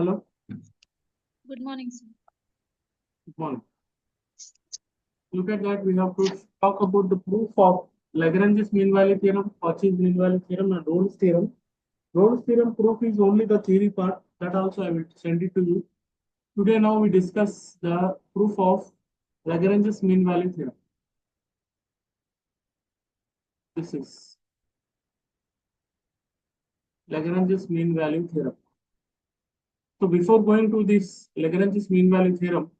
Hello, Good morning, sir. good morning. Look at that. We have to talk about the proof of Lagrange's mean value theorem, Cauchy's mean value theorem, and Rolle's theorem. Rolle's theorem proof is only the theory part. That also I will send it to you. Today, now we discuss the proof of Lagrange's mean value theorem. This is Lagrange's mean value theorem. So before going to this Lagrange's mean value theorem,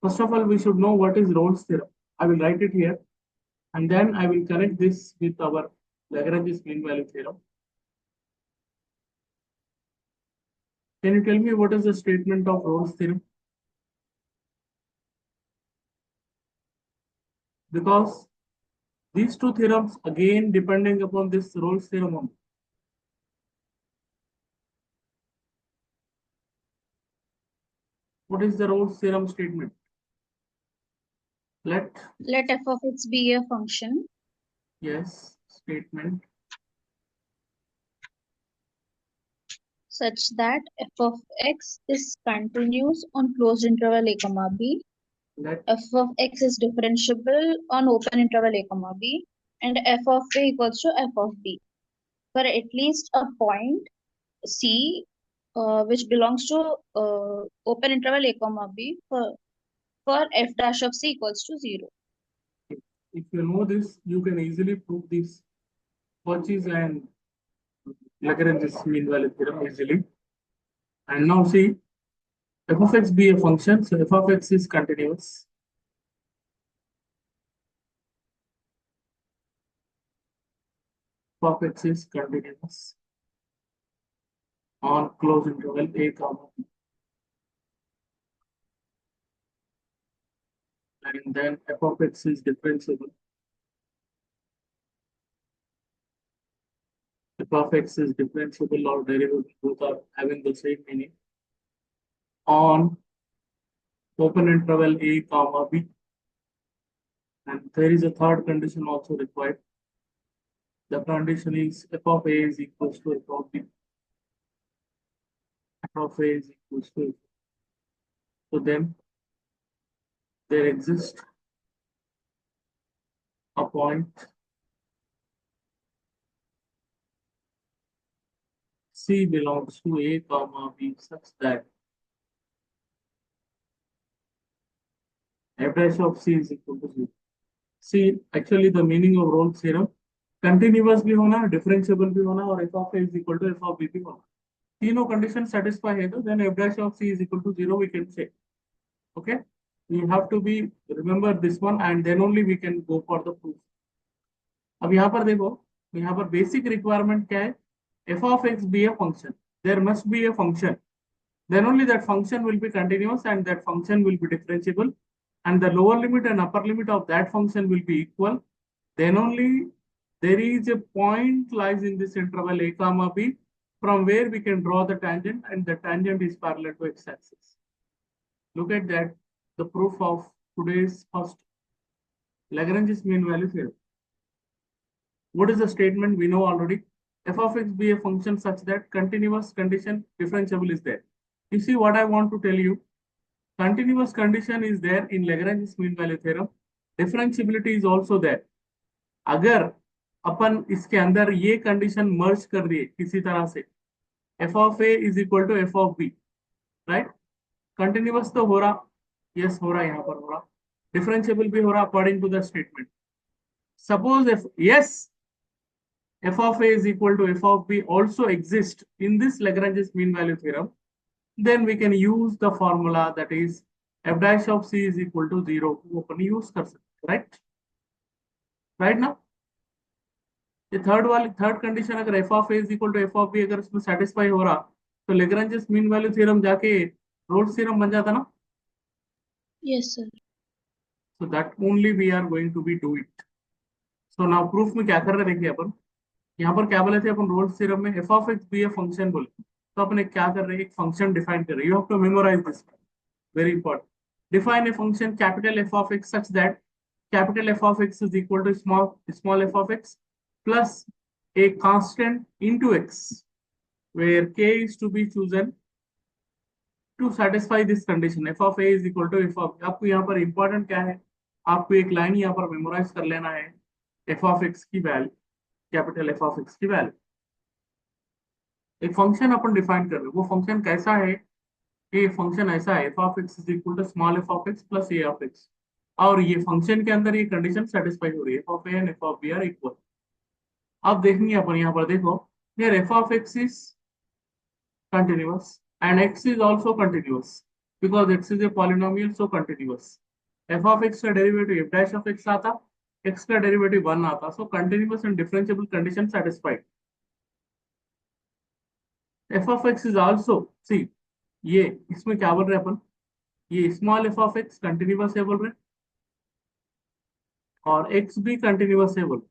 first of all, we should know what is Rolle's theorem. I will write it here, and then I will connect this with our Lagrange's mean value theorem. Can you tell me what is the statement of Rolle's theorem? Because these two theorems again depending upon this Rolle's theorem only. What is the Rolle's theorem statement? Let F of x be a function yes statement such that f of x is continuous on closed interval a comma b, let f of x is differentiable on open interval a comma b, and f of a equals to f of b for at least a point c which belongs to open interval a comma b for f dash of c equals to 0. if you know this, you can easily prove this Cauchy's and Lagrange's mean value theorem easily. And now see f of x be a function, so f of x is continuous. F of x is continuous on closed interval a comma b. And then f of x is differentiable. F of x is differentiable or derivable, both are having the same meaning on open interval a comma b. And there is a third condition also required. The condition is f of a is equals to f of b. F of a is equals to f. So then there exists a point C belongs to a comma b such that f dash of c is equal to 0. See, actually the meaning of Rolle's theorem, continuous भी होना, differentiable भी होना और f of a is equal to f of b भी होना. तीनों condition satisfy है तो then f dash of c is equal to 0 we can say. Okay, you have to be remember this one and then only we can go for the proof. अब यहाँ पर देखो, यहाँ पर basic requirement क्या है? f of x be a function. There must be a function. Then only that function will be continuous and that function will be differentiable. And the lower limit and upper limit of that function will be equal. Then only there is a point lies in this interval a comma b from where we can draw the tangent and the tangent is parallel to x-axis. Look at that, the proof of today's first Lagrange's mean value theorem. What is the statement? We know already. F of x be a function such that continuous condition differentiable is there. You see what I want to tell you? Continuous condition is there in Lagrange's mean value theorem. Differentiability is also there. अगर अपन इसके अंदर ये condition मर्ज कर दिए किसी तरह से f of a is equal to f of b, right? Continuous तो हो रहा, यस हो रहा, यहाँ पर हो रहा, डिफरेंशिएबल भी हो रहा according to the statement. Suppose if yes f of a is equal to f of b also exists in this Lagrange's mean value theorem, then we can use the formula that is f dash of c is equal to 0 को अपन use कर सकते, right now. ये third condition अगर f of a is equal to f of b अगर इसमें satisfy हो रहा तो Lagrange's mean value theorem जाके Rolle's theorem बन जाता ना. Yes, sir. So that only we are going to be do it. So now proof में क्या कर रहे हैं देखिए अपन, यहाँ पर क्या बोले थे अपन Rolle's theorem में f of x be a function बोले, तो अपन क्या कर रहे हैं, एक फंक्शन डिफाइन कर रहे हैं. You have to memorize this, very important. Define a function capital F of x such that capital F of x is equal to small f of x plus a constant into x where k is to be chosen to satisfy this condition f of A is equal to f of, आपको यहाँ पर important क्या है, आपको एक line यहाँ पर memorise कर लेना है, एफ ऑफ एक्स की value, capital f of x की वैल्यू। एक फंक्शन अपन डिफाइन कर रहे हैं, वो फंक्शन कैसा है, ये फंक्शन ऐसा है, f of x is equal to small f of x plus a of x, और ये फंक्शन के अंदर ये कंडीशन सेटिस्फाई हो रही है, f of a and f of b are equal. अब देखेंगे अपन यहाँ पर, देखो here f of x is continuous and x is also continuous because x is a polynomial, so continuous। f of x का derivative f dash of x आता, x का derivative 1 आता, so continuous and differentiable condition satisfied। f of x is also, see ये इसमें क्या बोल रहे हैं अपन, ये small f of x continuous है बोल रहे हैं, और x भी कंटिन्यूअस है बोल,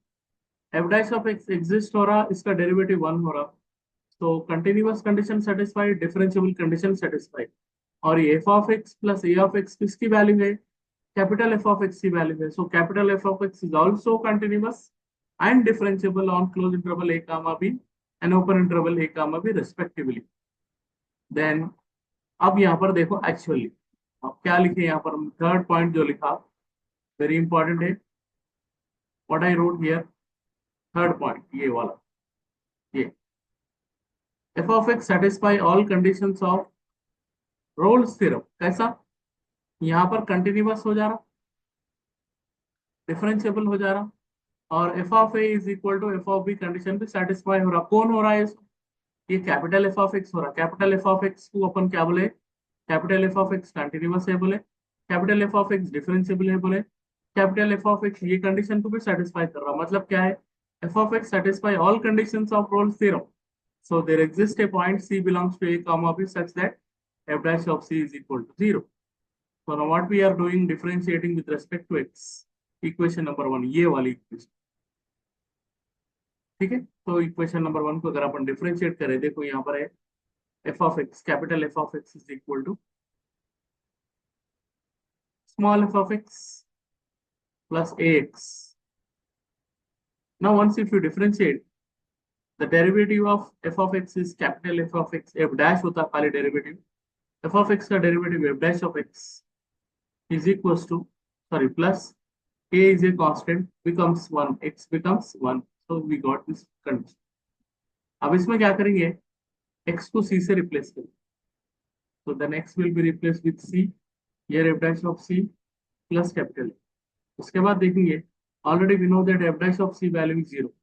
f dash of x exist हो रहा, इसका डेरिवेटिव 1 हो रहा, तो continuous condition satisfied, differentiable condition satisfied. और ये f of x plus a of x किसकी वैल्यू है, कैपिटल एफ ऑफ एक्स की वैल्यू है, so capital f of x is also continuous and differentiable on close interval a comma b and open interval a comma b respectively. Then अब यहाँ पर देखो actually अब क्या लिखे, यहाँ पर थर्ड पॉइंट जो लिखा वेरी इंपॉर्टेंट है, what I wrote here, third point ये वाला, ये f of x satisfy all conditions of Rolle's theorem. कैसा, यहाँ पर कंटिन्यूअस हो जा रहा, डिफरेंशिएबल हो जा रहा, और f of A is equal to f of b condition भी सेटिस्फाई हो रहा, कौन हो रहा है इसको, ये कैपिटल एफ ऑफ एक्स हो रहा, कैपिटल एफ ऑफ एक्स को अपन क्या बोले, capital f of x continuous है बोले, capital f of x differentiable है बोले, कैपिटल एफ ऑफ एक्स ये कंडीशन को भी सेटिस्फाई कर रहा, मतलब क्या है, f of x satisfy all conditions of Rolle's theorem, so there exists a point c belongs to a comma b such that f dash of c is equal to 0। So now what we are doing, differentiating with respect to x, equation number 1 ये वाली equation, ठीक है। तो equation number 1 को अगर अपन differentiate करें, देखो यहाँ पर है f of x, capital f of x is equal to small f of x plus a x. Now once if you differentiate the derivative of f of x is capital f of x, f dash होता है खाली derivative, f of x का derivative f dash of x is equals to, sorry, plus a is a constant becomes 1, x becomes 1, so we got this condition। अब इसमें क्या करेंगे, x को c से रिप्लेस करेंगे, so then x will be replaced with c, here f dash of c plus capital A। उसके बाद देखेंगे, already we know that f dash of c value is 0,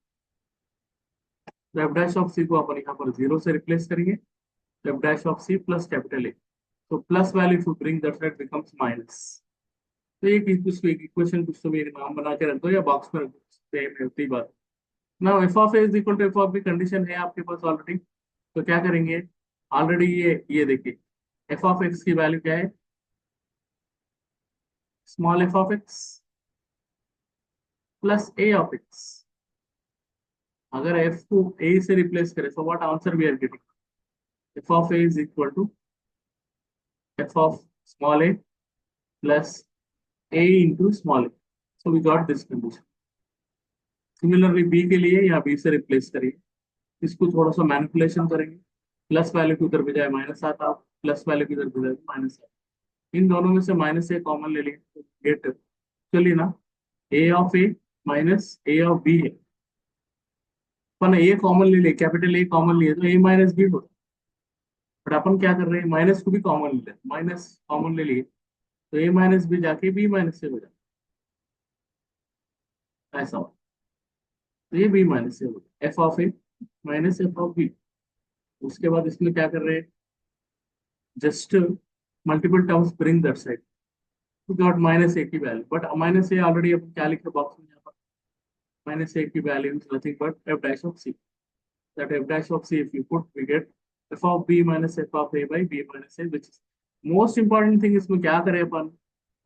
तो f dash of c को अपन यहाँ पर 0 से replace करेंगे, f dash of c plus capital A, so plus value if you bring that side becomes minus। तो एक उसको एक इक्वेशन कुछ तो मेरे नाम बना के रख दो या बॉक्स में रख दो, सेम है उतनी बात। ना f of A is equal to f of b condition है आपके पास ऑलरेडी, तो क्या करेंगे, ऑलरेडी ये देखिए एफ ऑफ एक्स की वैल्यू क्या है, small f of x plus a of x, अगर एफ को ए से रिप्लेस करें तो what answer we are getting, f of A is equal to f of small a plus a into small a, so we got this condition. Similarly B के लिए यहाँ B से replace करिए, इसको थोड़ा सा मैनिपुलेशन करेंगे, प्लस वैल्यू की उधर भी जाए माइनस आता, प्लस वैल्यू की उधर भी जाए माइनस आता, इन दोनों में से माइनस ए कॉमन ले लेंगे, गेट चलिए ना, a of a minus a of b है, अपन ए कॉमन ले ले, कैपिटल ए कॉमन लिए तो ए माइनस बी होता, बट अपन क्या कर रहे हैं, माइनस को भी कॉमन ले, माइनस कॉमन ले लिए तो ए माइनस बी जाके बी माइनस से हो जाए, ऐसा हो, तो ये बी माइनस से हो जाए, f of a minus f of b. उसके बाद इसमें क्या कर रहे हैं, just multiple terms bring that side, तो गॉट माइनस ए की value, but minus a already अपन क्या लिखे बॉक्स में, यहाँ पर माइनस ए की value is nothing but f dash of c, that f dash of c if you put we get f of b minus f of a by B minus a, which is most important thing. इसमें क्या करें अपन,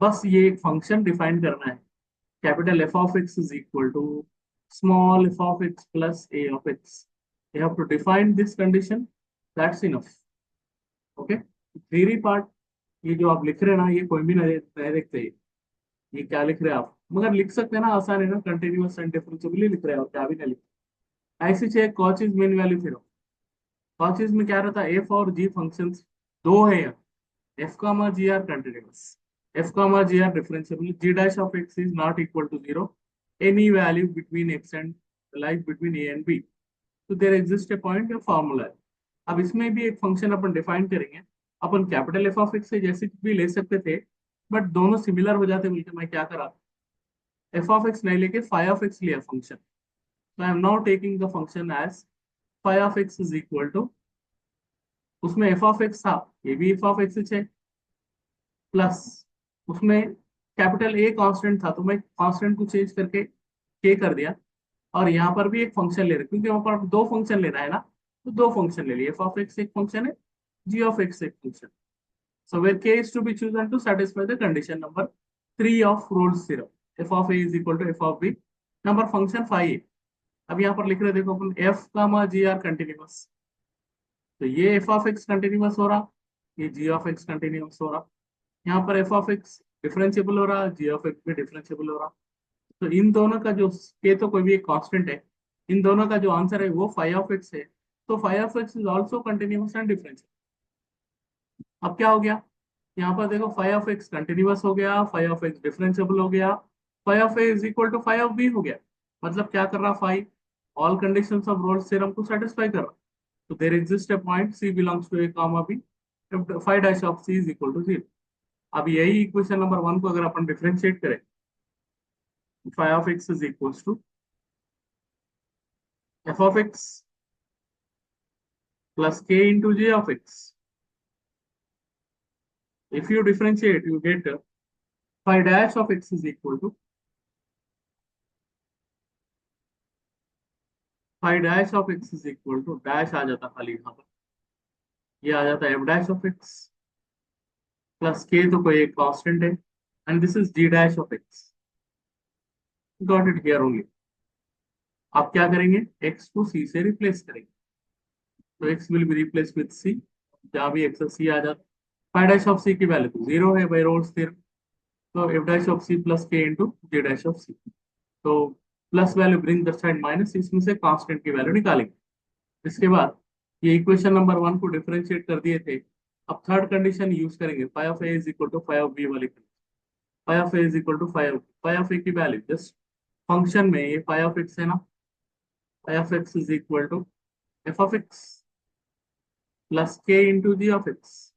बस ये एक function define करना है, capital f of x is equal to small f of x plus a of x, you have to define this condition, that's enough। Okay, theory part ये जो आप लिख रहे हैं ना, ये कोई भी नहीं देखते ये क्या लिख रहे हैं आप, मगर लिख सकते हैं ना, आसान है ना, कंटिन्यूअस एंड डिफरेंशिएबल लिख रहे हैं और क्या भी नहीं लिख। ऐसे चाहिए Cauchy's mean value theorem, Cauchy's में क्या रहता है, एफ और जी फंक्शंस दो है यहाँ, f comma g are continuous, f comma g are differentiable, g dash of x is not equal to 0, any value between x and lies between a and b, तो there exist A point या formula है। अब इसमें भी एक function अपन define करेंगे, अपन capital f of x से जैसे भी ले सकते थे, बट दोनों सिमिलर हो जाते बोलते मैं क्या करा, एफ ऑफ एक्स नहीं लेके फाई ऑफ एक्स लिया फंक्शन, तो I am now taking the function as phi of x is equal to, उसमें एफ ऑफ एक्स था, ये भी एफ ऑफ एक्स है, प्लस उसमें कैपिटल ए कांस्टेंट था, तो मैं कांस्टेंट को चेंज करके के कर दिया, और यहाँ पर भी एक फंक्शन ले रहे क्योंकि वहां पर दो फंक्शन लेना है ना, तो दो फंक्शन ले लिए, एफ ऑफ एक्स एक फंक्शन है, जी ऑफ एक्स एक function, so where k is to be chosen to satisfy the condition number 3 of Rolle's theorem, f of a is equal to f of b, number function phi है। अब यहाँ पर लिख रहे देखो अपन f comma g are continuous, तो ये एफ ऑफ एक्स कंटिन्यूअस हो रहा, ये जी ऑफ एक्स कंटिन्यूअस हो रहा, यहाँ पर एफ ऑफ एक्स डिफरेंशिएबल हो रहा, जी ऑफ एक्स भी डिफरेंशिएबल हो रहा, तो इन दोनों का जो के तो कोई भी एक कांस्टेंट है, इन दोनों का जो आंसर है वो फाई ऑफ एक्स है, तो phi of x is also continuous and differentiable. अब क्या हो गया, यहाँ पर देखो फाई ऑफ एक्स कंटिन्यूअस हो गया, फाई ऑफ एक्स डिफरेंशिएबल हो गया, phi of A is equal to phi of B हो गया, मतलब क्या कर रहा, phi all conditions of Rolle's theorem को सेटिस्फाई कर रहा, तो there exist a point C belongs to A comma B, phi dash of C is equal to 0। अब यही इक्वेशन नंबर 1 को अगर अपन डिफरेंशिएट करें, phi of x is equal to f of x plus k into j of x. If you differentiate, you get phi dash of x is equal to phi dash of x is equal to dash आ जाता खाली यहाँ पर, ये आ जाता f dash of x plus k तो कोई एक constant है, and this is g dash of x. Got it here only. आप क्या करेंगे, x को c से रिप्लेस करेंगे, तो x will be replaced with c, जहाँ भी x c आ जाता, phi dash of c की वैल्यू तो 0 है by Rolle's theorem, तो f dash of c plus k into j dash of c, तो plus value bring the side minus, इसमें से कांस्टेंट की वैल्यू निकालेंगे। इसके बाद ये इक्वेशन नंबर 1 को डिफरेंशिएट कर दिए थे, अब थर्ड कंडीशन यूज करेंगे, phi of A is equal to phi of b वाली, phi of A is equal to phi of a की वैल्यू जस्ट फंक्शन में ये फाई ऑफ एक्स है ना, phi of x is equal to f of x plus k into g of x,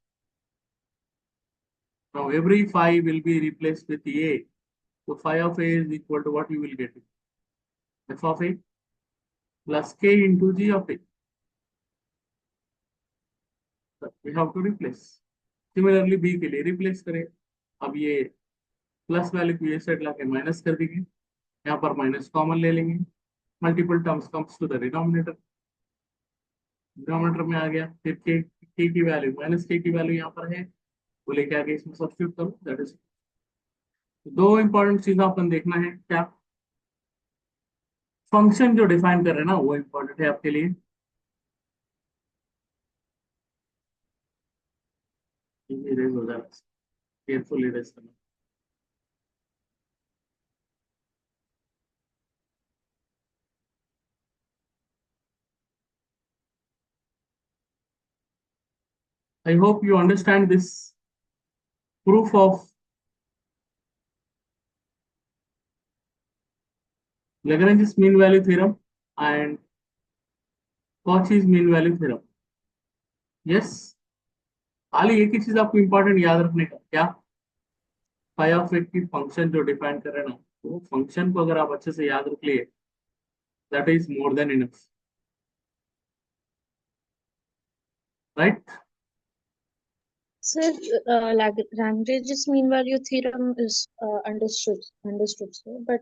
now every phi will be replaced with a, so phi of a is equal to what you will get, f of a plus k into g of a, we have to replace, similarly B के लिए replace करें, अब ये plus value को ये side लाके minus कर देंगे, यहाँ पर माइनस कॉमन ले लेंगे, multiple terms comes to the denominator, denominator में आ गया, फिर के की वैल्यू माइनस के की वैल्यू यहाँ पर है, वो लेके आगे इसमें सब्स्टिट्यूट करो, दैट इज, दो इंपॉर्टेंट चीजें अपन देखना है, क्या फंक्शन जो डिफाइन कर रहे हैं ना वो इंपॉर्टेंट है आपके लिए, इरेज हो जाएगा, केयरफुल इरेज करना। I hope you understand this proof of Lagrange's mean value theorem and Cauchy's mean value theorem. Yes, खाली एक ही चीज आपको इंपॉर्टेंट याद रखने का, क्या फाई ऑफ एक्स की फंक्शन जो डिफाइन कर रहे हैं ना, वो फंक्शन को अगर आप अच्छे से याद रख लिए, that is more than enough, right. Sir, Lagrange's mean value theorem is understood, sir. But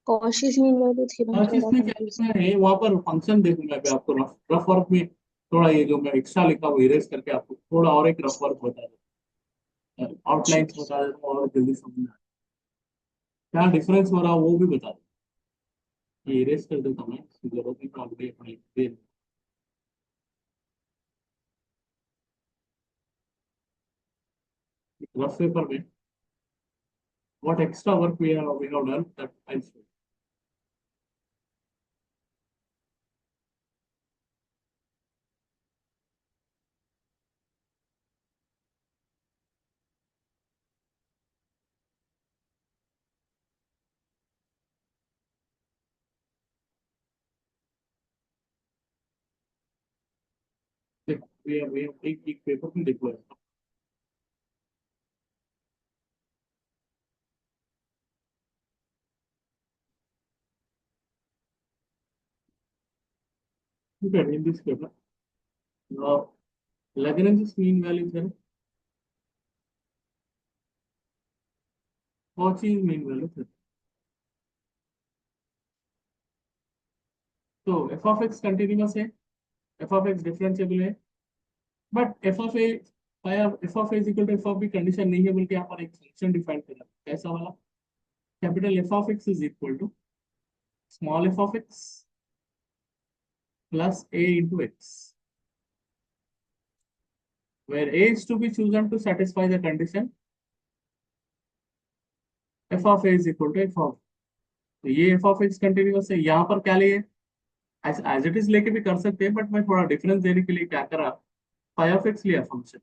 Cauchy's mean value theorem हर चीज थोड़ा में क्या confusing. लिखना है वहां पर फंक्शन देखूंगा मैं आपको रफ रफ वर्क में, थोड़ा ये जो मैं एक्स्ट्रा लिखा वो इरेज करके आपको थोड़ा और एक रफ वर्क बता देता, आउटलाइंस बता देता हूँ और जल्दी समझ में क्या डिफरेंस हो रहा है वो भी बता देता, ये इरेज कर देता हूँ मैं, इसकी जरूरत नहीं पड़ती अपने रफ पेपर में what extra work we have done that I'll show you. एक पेपर में देखो ऐसा। ठीक है, in this paper Lagrange's mean value theorem, Cauchy's mean value theorem. तो f of x कंटिन्यूअस है, f of x डिफरेंशिएबल है, but f of a f of a is equal to f of b condition नहीं है, बल्कि यहाँ पर एक function define कर रहा है, कैसा वाला? Capital f of x is equal to small f of x plus a into x, where a is to be chosen to satisfy the condition f of a is equal to f of, तो ये f of x continuous है, यहाँ पर क्या लिए, as it is लेके भी कर सकते हैं, बट मैं थोड़ा डिफरेंस देने के लिए क्या करा, फाई ऑफ एक्स लिया फंक्शन,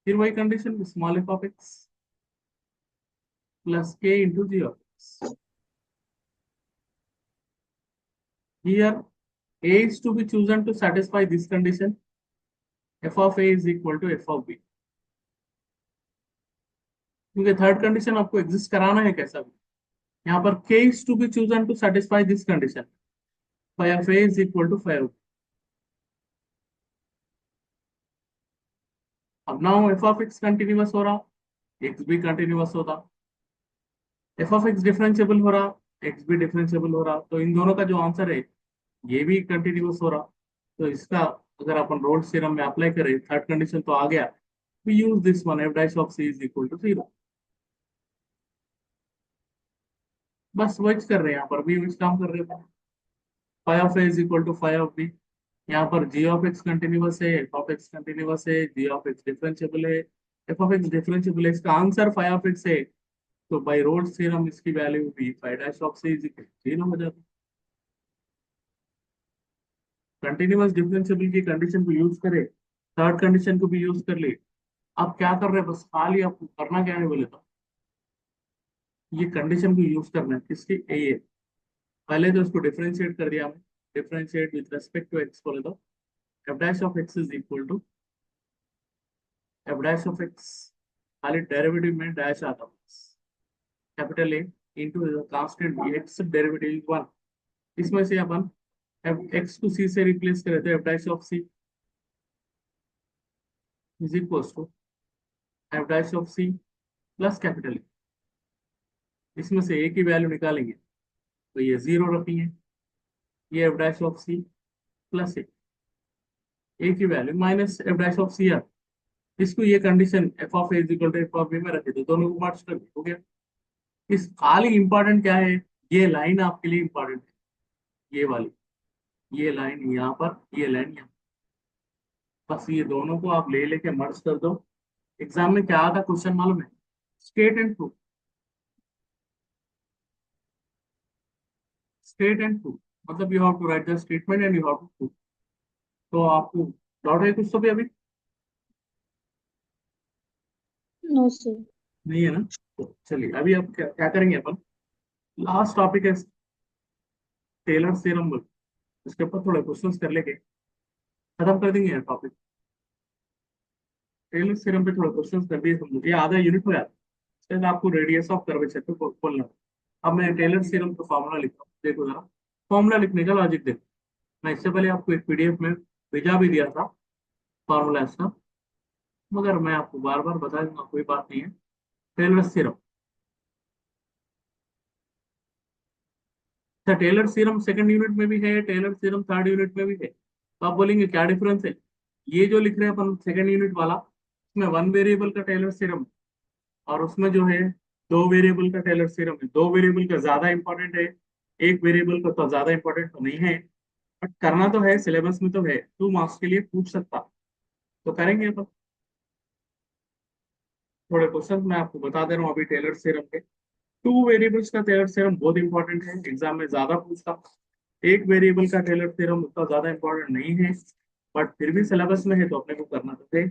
फिर वही condition small f of x plus k into g of x, here a is to be chosen to satisfy this condition, f of a is equal to f of b, क्योंकि third condition आपको exist कराना है कैसा भी, यहाँ पर k is to be chosen to satisfy this condition, phi of a is equal to phi of b. अब now f of x continuous हो रहा, x भी कंटिन्यूअस होता, f of x डिफरेंशिएबल हो रहा, x भी डिफरेंशिएबल हो रहा, तो इन दोनों का जो आंसर है ये भी कंटिन्यूअस हो रहा, तो इसका अगर अपन रोल्स थ्योरम में अप्लाई करें, थर्ड कंडीशन तो आ गया, we use this one, f dash of c is equal to 0, बस वही कर रहे हैं, यहाँ पर भी वही काम कर रहे हैं, phi of a is equal to phi of b, यहाँ पर g of x कंटिन्यूअस है, f of x कंटिन्यूअस है, g of x डिफरेंशिएबल है, f of x डिफरेंशिएबल है, इसका आंसर phi of x है, तो बाय रोल्स थ्योरम इसकी वैल्यू भी phi dash of c is equal to 0 हो जाती है। कंटिन्यूअस डिफरेंशिएबल की कंडीशन को यूज करे, थर्ड कंडीशन को भी यूज कर ले, आप क्या कर रहे हैं, बस खाली आपको करना क्या है बोले तो ये कंडीशन को यूज करना है, किसकी, ए, पहले तो उसको डिफरेंशिएट कर दिया हमने, differentiate with respect to x बोले तो f dash of x is equal to f dash of x, खाली डेरिवेटिव में डैश आता है, capital A into constant B, x derivative is 1, इसमें से अपन एक्स को सी से रिप्लेस करें तो f dash of c is equals to f dash of c plus capital A, इसमें से ए की वैल्यू निकालेंगे तो ये 0 रखेंगे, ये f dash of c plus a की value minus f dash of c, इसको ये condition f of a is equal to f of b में रखे थे, दोनों को मर्ज कर दिया, हो गया। इस खाली इंपॉर्टेंट क्या है, ये लाइन आपके लिए इंपॉर्टेंट है, ये वाली, ये लाइन यहाँ पर, ये लाइन यहाँ, बस ये दोनों को आप ले लेके मर्ज कर दो। एग्जाम में क्या आता क्वेश्चन मालूम है, state and proof, state and proof, मतलब you have to write the statement and you have to proof, तो आपको डाउट है कुछ तो भी अभी No, sir. नहीं है ना, तो चलिए अभी आप क्या करेंगे, अपन लास्ट टॉपिक है टेलर थ्योरम, इसके ऊपर थोड़े क्वेश्चंस कर लेके खत्म कर देंगे टॉपिक, टेलर थ्योरम पे थोड़ा क्वेश्चंस कर दिए हम, ये आधा यूनिट हो जाता है, शायद आपको रेडियस ऑफ कर्वेचर को खोलना। अब मैं टेलर थ्योरम का फॉर्मूला लिखता हूँ, देखो जरा फॉर्मूला लिखने का लॉजिक देखो, मैं इससे पहले आपको एक पीडीएफ में भेजा भी दिया था फॉर्मूला इसका, मगर मैं आपको बार बार बता दूंगा, कोई बात नहीं है। टेलर थ्योरम, अच्छा टेलर थ्योरम सेकंड यूनिट में भी है, टेलर थ्योरम थर्ड यूनिट में भी है, तो आप बोलेंगे क्या डिफरेंस है, ये जो लिख रहे हैं अपन सेकंड यूनिट वाला, इसमें वन वेरिएबल का टेलर थ्योरम, और उसमें जो है दो वेरिएबल का टेलर थ्योरम है, दो वेरिएबल का ज्यादा इंपॉर्टेंट है, एक वेरिएबल का तो ज्यादा इंपॉर्टेंट तो नहीं है, बट करना तो है, सिलेबस में तो है, 2 मार्क्स के लिए पूछ सकता, तो करेंगे अपन। थोड़े क्वेश्चन मैं आपको बता दे रहा हूँ अभी टेलर थ्योरम के, टू वेरिएबल्स का टेलर थ्योरम बहुत इंपॉर्टेंट है, एग्जाम में ज्यादा पूछता, एक वेरिएबल का टेलर थ्योरम उतना ज्यादा इंपॉर्टेंट नहीं है, बट फिर भी सिलेबस में है तो अपने को करना तो है।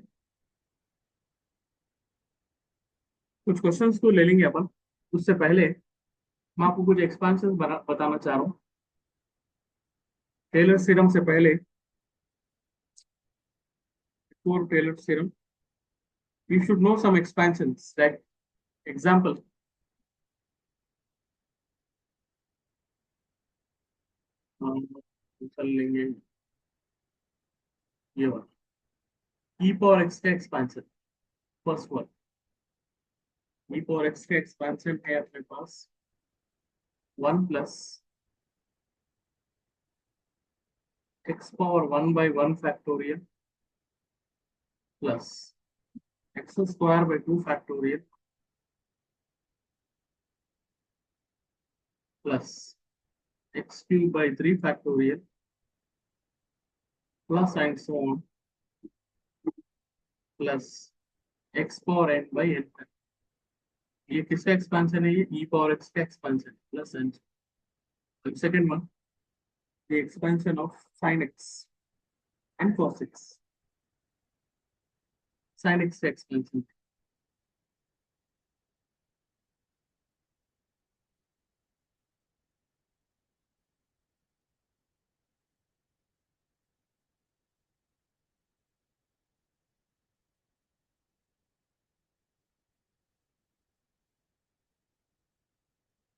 कुछ क्वेश्चंस को ले लेंगे अपन, उससे पहले मैं आपको कुछ एक्सपेंशन बताना चाह रहा हूँ, टेलर थ्योरम से पहले for Taylor's theorem, we should know some expansions. Like example, चल लेंगे ये वाला e power x का expansion. First one, e power x का expansion है अपने पास 1 plus x power 1 by 1 factorial plus x square by 2 factorial plus x cube by 3 factorial plus and so on plus x power n by n. ये किसका expansion है? ये e power x का expansion plus n. Second one, the expansion of sin x and cos x. Sin x का expansion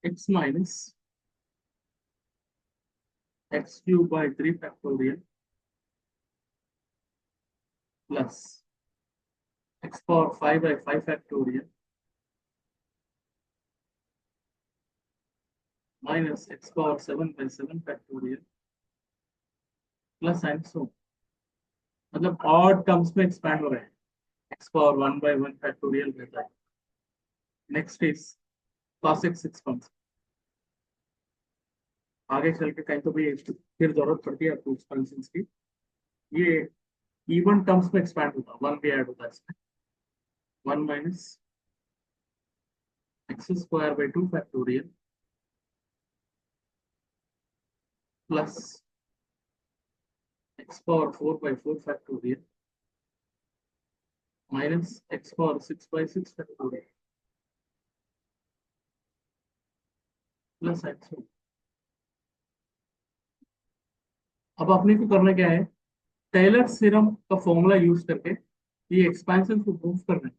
x minus x cube by 3 factorial plus x power 5 by 5 factorial minus x power 7 by 7 factorial plus and so on. मतलब odd terms में expand हो रहे हैं. x power 1 by 1 factorial रहता है. Next is cos x expansion. आगे चल के कहीं तो भी फिर जरूरत पड़ती है आपको एक्सपेंशन की. ये इवन टर्म्स में एक्सपैंड होता है, 1 भी ऐड होता है इसमें. 1 minus x square by 2 factorial plus x power 4 by 4 factorial minus x power 6 by 6 factorial plus x. अब अपने को करना क्या है? टेलर थ्योरम का फॉर्मूला यूज करके ये एक्सपेंशन को प्रूव करना है.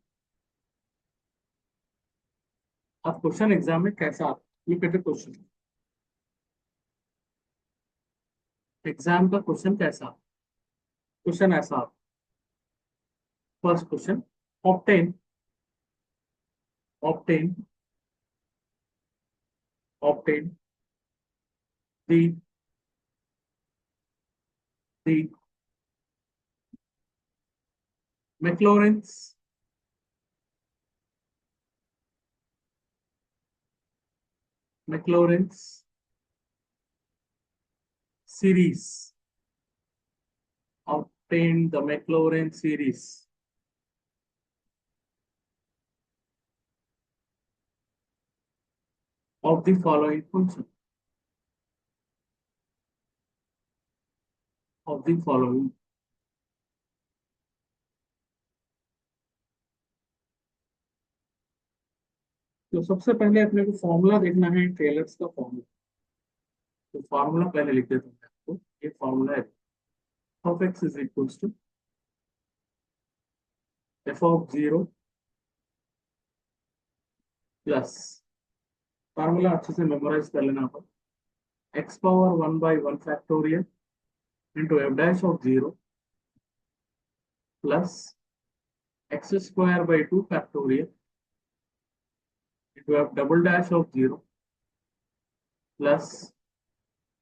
अब क्वेश्चन एग्जाम में कैसा आता है? Look at the question. Exam का क्वेश्चन कैसा? क्वेश्चन ऐसा. First question, obtain obtain obtain the the Maclaurin's series. Obtain the Maclaurin series of the following function. Of the following. तो सबसे पहले अपने को फॉर्मूला देखना है टेलर्स का फॉर्मूला. तो फॉर्मूला पहले लिख देता हूँ आपको. ये फॉर्मूला है of x is equals to f of 0 plus formula अच्छे से मेमोराइज कर लेना आप. x power 1 by 1 factorial into f dash of 0 plus x square by 2 factorial into f double dash of 0 plus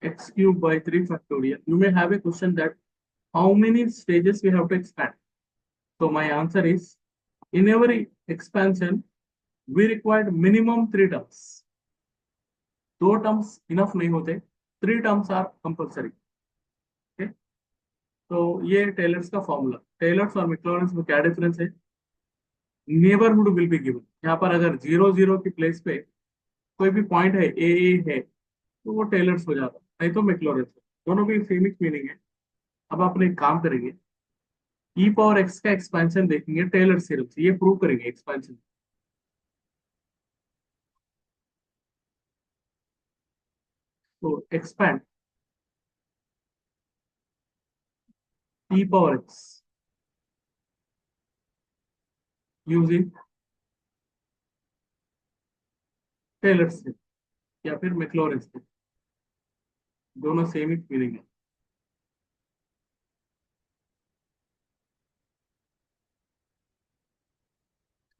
x cube by 3 factorial. You may have a question that how many stages we have to expand. So my answer is, in every expansion we required minimum 3 terms. 2 terms enough नहीं होते, 3 terms are compulsory. Okay? तो ये tailors का formula. Tailors और मैक्लॉरिन्स में क्या difference है? Neighbourhood will be given. यहाँ पर अगर 0 0 की प्लेस पे कोई भी पॉइंट है ए है तो वो टेलर्स हो जाता, नहीं तो मैक्लॉरिन्स. दोनों की सेम ही मीनिंग है. अब आप एक काम करेंगे, ई पावर एक्स का एक्सपेंशन देखेंगे टेलर थ्योरम से, ये प्रूव करेंगे एक्सपेंशन. तो एक्सपैंड ई पावर एक्स यूजिंग टेलर से या फिर मैक्लॉरिन से, दोनों सेम ही मीनिंग है।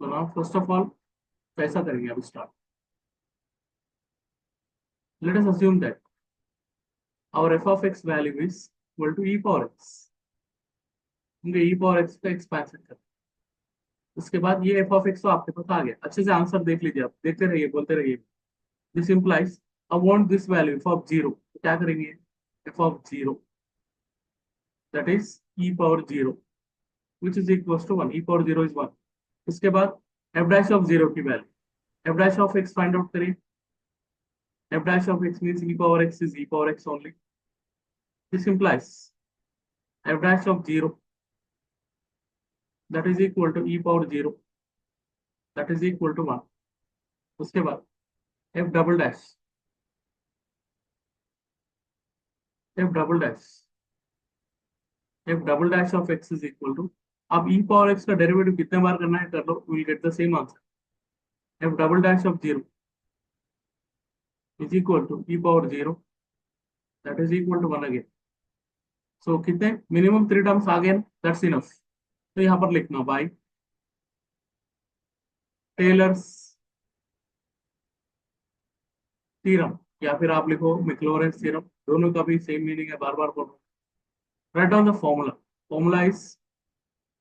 तो नाउ फर्स्ट ऑफ ऑल कैसा करेंगे अब start. Late us assume that our f of x value is equal to e power x, हमने e power x का एक्सपेंशन कर, उसके बाद ये f of x तो आपके पास आ गया, अच्छे से आंसर देख लीजिए, आप देखते रहिए बोलते रहिए। This implies I want this value f of 0, तो क्या करेंगे, f of 0 that is e power 0 which is equals to 1, e power 0 is 1। उसके बाद f dash of 0 की value f dash of x find out करिए, f dash of x means e power x is e power x only। This implies f dash of 0 that is equal to e power 0 that is equal to 1। उसके बाद f double dash f double dash f double dash of x is equal to, अब e power x का derivative कितने बार करना है कर लो, you will get the same answer। f double dash of 0 is equal to e power 0 that is equal to 1 again। so कितने minimum 3 terms आ गए, that's enough. तो यहाँ पर लिखना बाय टेलर्स थ्योरम, या फिर आप लिखो मैक्लॉरेंस थ्योरम, दोनों का भी सेम मीनिंग है, बार बार बोलो। Write down the formula, formula is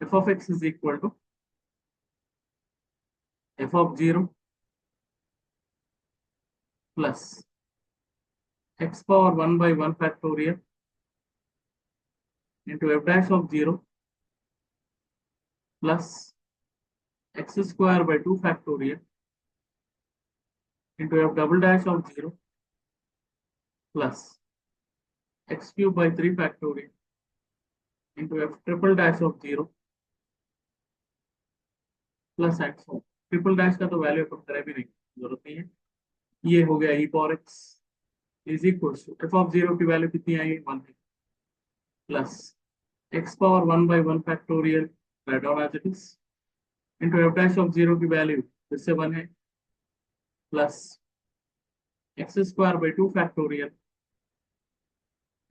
f of x is equal to f of 0 plus x power 1 by 1 factorial into f dash of 0 plus x square by 2 factorial into f double dash of 0 plus x cube by 3 factorial into f triple dash of 0 plus x हो। Triple dash का तो value अपन करे भी नहीं, जरूरत नहीं है। ये हो गया e power x is equal to f of 0 की वैल्यू कितनी आएगी 1 plus x power 1 by 1 factorial write down as it is into f dash of 0 की वैल्यू फिर से 1 है plus x square by 2 factorial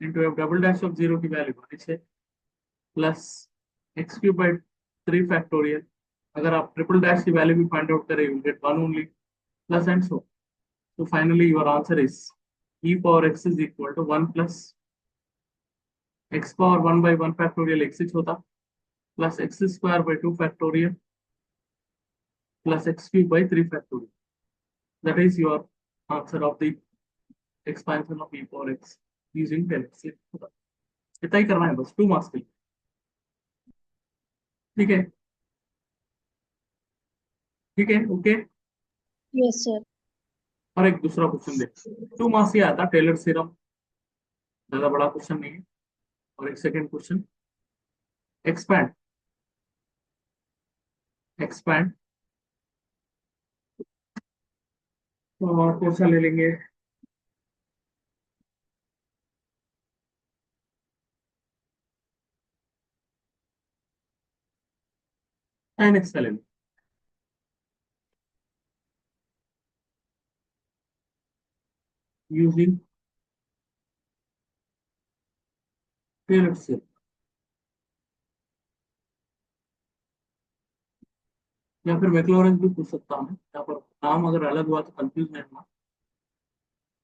into f double dash of 0 की value 1 है plus x cube by 3 factorial, अगर आप triple dash की value भी फाइंड आउट करें you get 1 only plus and so. So finally your answer is e power x is equal to 1 plus x power 1 by 1 factorial x ही होता plus x square by 2 factorial plus x cube by 3 factorial। That is your answer of the expansion of e power x using Taylor's। इतना ही करना है बस 2 marks के लिए, ठीक है, ठीक है, ओके। Yes, sir. और एक दूसरा क्वेश्चन देख, 2 मार्क्स ही आता टेलर थ्योरम, ज्यादा बड़ा क्वेश्चन नहीं है। और एक सेकंड क्वेश्चन, एक्सपैंड एक्सपैंड और कौन सा ले लेंगे, साइन एक्स का ले लेंगे यूजिंग टेलर थ्योरम, या फिर मैक्लॉरेंस भी पूछ सकता हूँ, यहाँ पर नाम अगर अलग हुआ तो कंफ्यूज नहीं होना।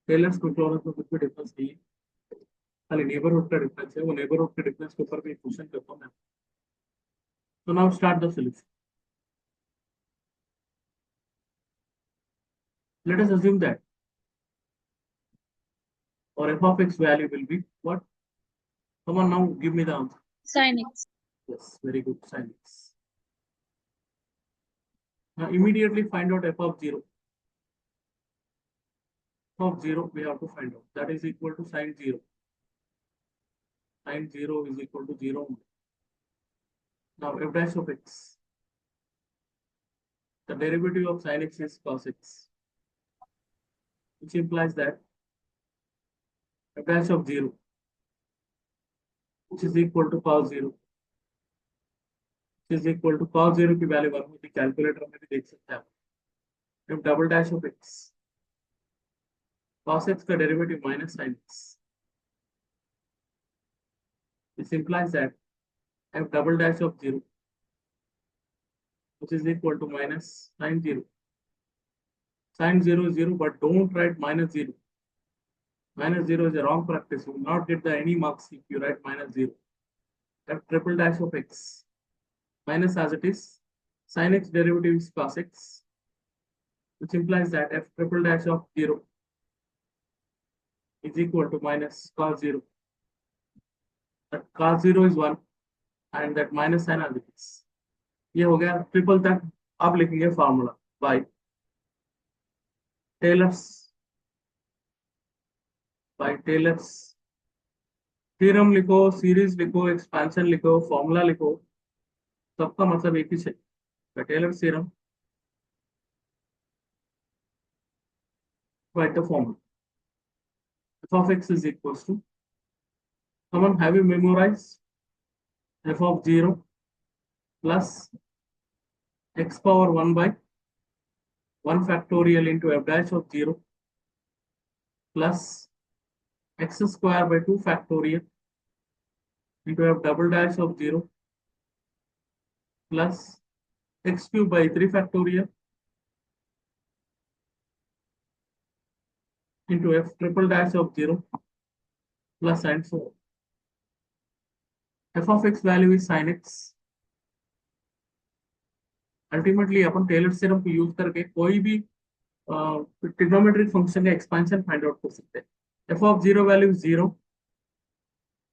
टेलर्स मैक्लॉरेंस में कुछ भी डिफरेंस नहीं है, खाली नेबरहुड का डिफरेंस है, वो नेबरहुड के डिफरेंस के ऊपर भी क्वेश्चन करता हूँ मैं। तो now start the solution. Late us assume that और f of x value will be what? Come on now, give me the answer. Sin x. Yes, very good, sin x. Now immediately find out f of 0. F of 0 we have to find out. That is equal to sin 0. Sin 0 is equal to 0. Now f dash of x. The derivative of sin x is cos x, which implies that f dash of 0, which is equal to cos 0, is equal to cos 0 की value 1 होती, calculator में भी देख सकते हैं आप। if double dash of x, cos x का derivative minus sin x, this implies that f double dash of 0, which is equal to minus sin 0. Sin 0 is 0, but don't write minus 0. Minus 0 is a wrong practice. You will not get the any marks if you write minus 0. F triple dash of x minus as it is. Sin x derivative is cos x, which implies that f triple dash of 0 is equal to minus cos 0. That cos 0 is 1 and that minus sin as it is. ये हो गया triple तक। अब लिखेंगे formula by Taylor's theorem लिखो, series लिखो, expansion लिखो, formula लिखो, सबका मतलब एक ही है। Taylor's theorem, write the formula. F of x is equals to, someone have you memorized f of 0 plus x power 1 by 1 factorial into f dash of 0 plus x square by 2 factorial into f double dash of 0 plus x cube by 3 factorial into f triple dash of 0 plus and so on. F of x value is sin x. Ultimately अपन Taylor theorem को use करके कोई भी trigonometric function का expansion find out कर सकते हैं। f of 0 value 0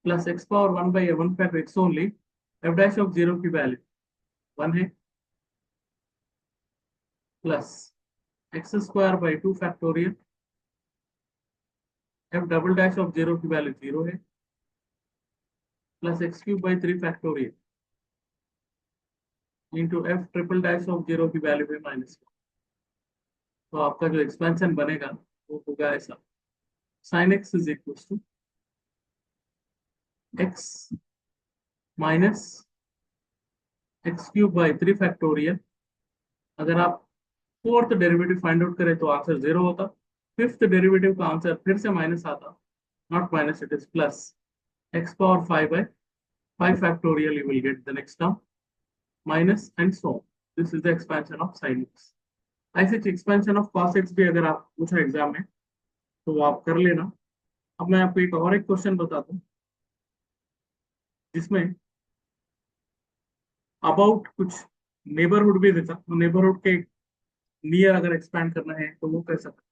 plus x power 1 by 1 factor x only, f dash of 0 की वैल्यू 1 है, plus x square by 2 factorial, f double dash of 0 की वैल्यू 0 है, plus x cube by 3 factorial into f triple dash of 0 की value है -1। तो आपका जो expansion बनेगा वो होगा ऐसा, sin x is equal to x minus x cube by 3 factorial. अगर आप फोर्थ डेरिवेटिव फाइंड आउट करें तो आंसर 0 होता, फिफ्थ डेरिवेटिव का आंसर फिर से माइनस आता, not minus, it is plus x power 5 by 5 factorial, you will get the next term minus and so on. This is the expansion of sin x. ऐसे expansion of cos x भी अगर आप पूछा exam में तो वो आप कर लेना। अब मैं आपको एक और एक क्वेश्चन बताता हूँ जिसमें अबाउट कुछ नेबरहुड भी देता, तो नेबरहुड के नियर अगर एक्सपैंड करना है तो वो कैसा कर,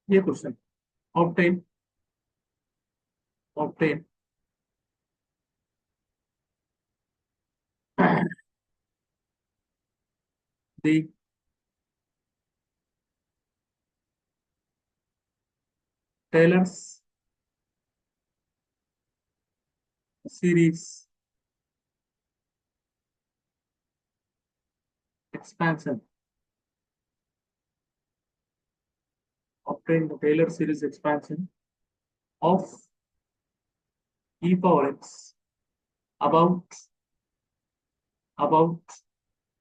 ये question obtain obtain the Taylor's series expansion, obtain the Taylor series expansion of e power x about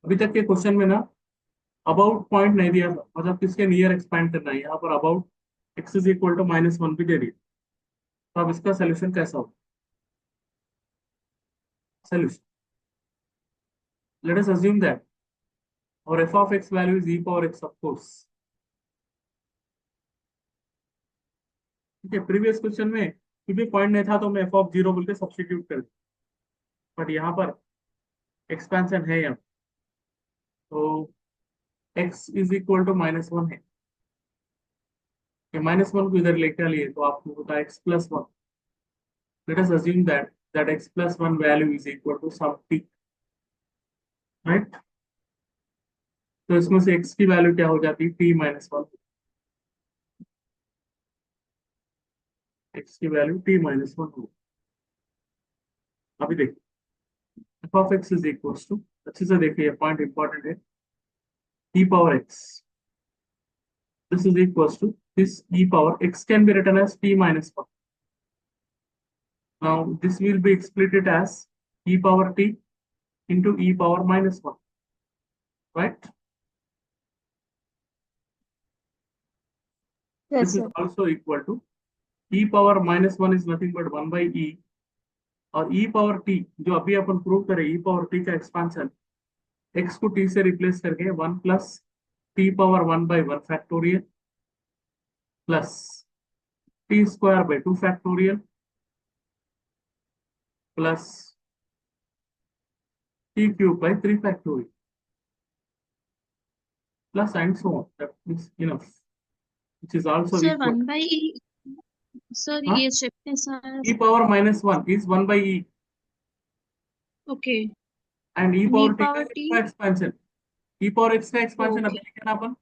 अभी तक के क्वेश्चन में ना अबाउट पॉइंट नहीं दिया था, मतलब किसके नियर एक्सपैंड करना है, यहाँ पर about x is equal to -1 भी दे दिया। तो अब इसका सोल्यूशन कैसा होगा? Solution, late us assume that और f of x value is e power x, of course. ठीक है, प्रीवियस क्वेश्चन में क्योंकि पॉइंट नहीं था तो मैं f of 0 बोल के सब्स्टिट्यूट कर दिया, बट यहाँ पर एक्सपेंशन है यहाँ, तो x इज इक्वल टू -1 है, -1 को इधर लेकर लिए तो आपको होता है x plus 1। Let us assume that x plus 1 value is equal to some t, right? तो इसमें से x की वैल्यू क्या हो जाती है, t -1, x की वैल्यू t -1 हो। अभी देखिए f of x is equal टू, अच्छे से देखिए पॉइंट इंपॉर्टेंट है, e power x this is equals to this e power x can be written as t minus 1. Now this will be exploded as e power t into e power minus 1, right? Yes, This is sir. also equal to e power minus 1 is nothing but 1 by e, और e power t जो अभी अपन prove करें e power t का expansion x को t से replace करके 1 plus t power 1 by 1 factorial plus t square by 2 factorial plus t cube by 3 factorial plus and so on. That is enough, which is also Sir, equal. 1 by E. Sir, Huh? ये shift कैसा है? E power minus 1 is 1 by e, Okay. and e E power t का power x T. का expansion, e power x का expansion अभी Okay. लिखे ना अपन,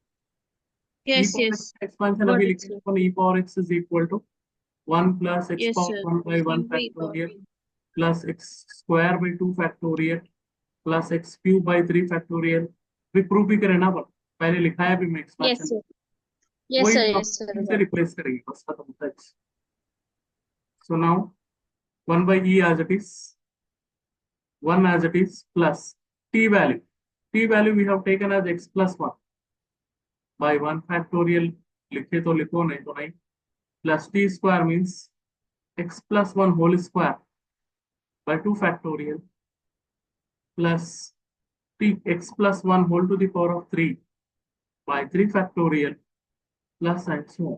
e Yes, power x yes. का एक्सपेंशन Got अभी it, लिखे sir. ना अपन, e power x is equal to 1 plus x Yes, power sir. 1 by 1 1 by E power factorial T. plus x square by 2 factorial plus x cube by 3 factorial. भी prove भी करें ना अपन, पहले लिखा है अभी मैं Yes, एक्सपेंशन, sir. Yes, वही sir. हम Yes, sir. t से Got it. रिप्लेस करेंगे बस, खत्म होता है. So now 1 by e as it is, 1 as it is plus t value. T value we have taken as x plus 1 by 1 factorial. लिखे तो लिखो, नहीं तो नहीं. Plus t square means x plus 1 whole square by 2 factorial plus t x plus 1 whole to the power of 3 by 3 factorial plus and so on.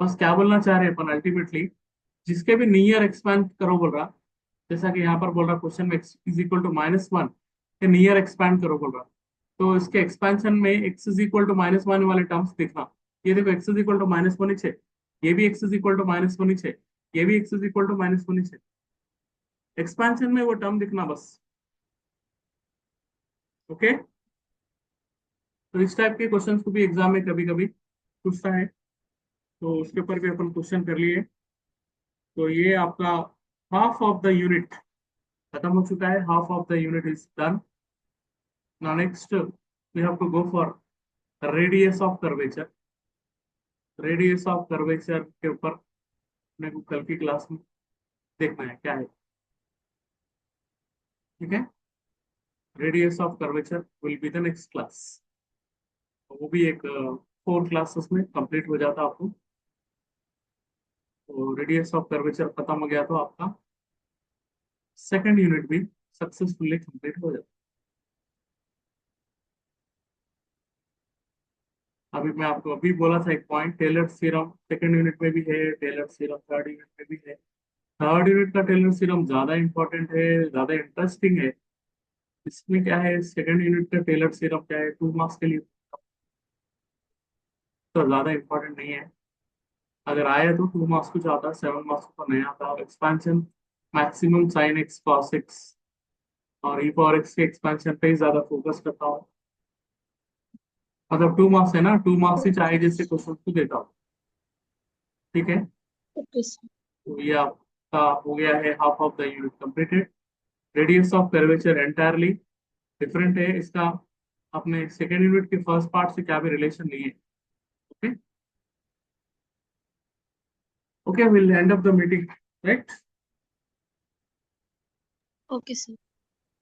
बस क्या बोलना चाह रहे हैं अपन अल्टीमेटली, जिसके भी नियर एक्सपैंड करो बोल रहा, जैसा कि यहाँ पर बोल रहा क्वेश्चन में x is equal to minus 1 के नियर एक्सपैंड करो बोल रहा, तो इसके एक्सपेंशन में x is equal to minus 1 वाले टर्म्स देखना. ये देखो x is equal to minus 1 ही है, ये भी x is equal to minus 1 ही है, ये भी x is equal to minus 1 ही है. एक्सपेंशन में वो टर्म दिखना बस. ओके, तो इस टाइप के क्वेश्चंस को भी एग्जाम में कभी कभी पूछता है, तो उसके ऊपर भी अपन क्वेश्चन कर लिए. तो ये आपका हाफ ऑफ द यूनिट खत्म हो चुका है, half of the unit is done. Now next we have to go for radius of curvature. Radius of curvature के ऊपर मेरे को कल की क्लास में देखना है क्या है. ठीक है, radius of curvature will be the next class. वो भी एक 4 क्लासेस में कंप्लीट हो जाता आपको. तो रेडियस ऑफ कर्वेचर खत्म हो गया तो आपका सेकंड यूनिट भी सक्सेसफुली कंप्लीट हो जाता. अभी मैं आपको अभी बोला था एक point, Taylor theorem second unit में भी है, टेलर थ्योरम थर्ड यूनिट में भी है. थर्ड यूनिट का टेलर थ्योरम ज्यादा इंपॉर्टेंट है, ज्यादा इंटरेस्टिंग है. इसमें क्या है, सेकंड यूनिट का टेलर थ्योरम क्या है, 2 मार्क्स के लिए तो ज्यादा इंपॉर्टेंट नहीं है. अगर आया तो 2 मार्क्स कुछ आता, 7 मार्क्स को नहीं आता. Expansion maximum sine x cos x और ई पावर एक्स के एक्सपेंशन पे ही ज्यादा फोकस करता हूँ. मतलब 2 मार्क्स है ना, 2 मार्क्स ही चाहे जैसे क्वेश्चन को देता हूँ. ठीक है, Okay, sir. तो ये आपका हो गया है half of the unit completed. Radius of curvature entirely different है, इसका अपने सेकेंड यूनिट के फर्स्ट पार्ट से क्या भी रिलेशन नहीं है. Okay, okay, will end of the meeting, right. Okay, sir.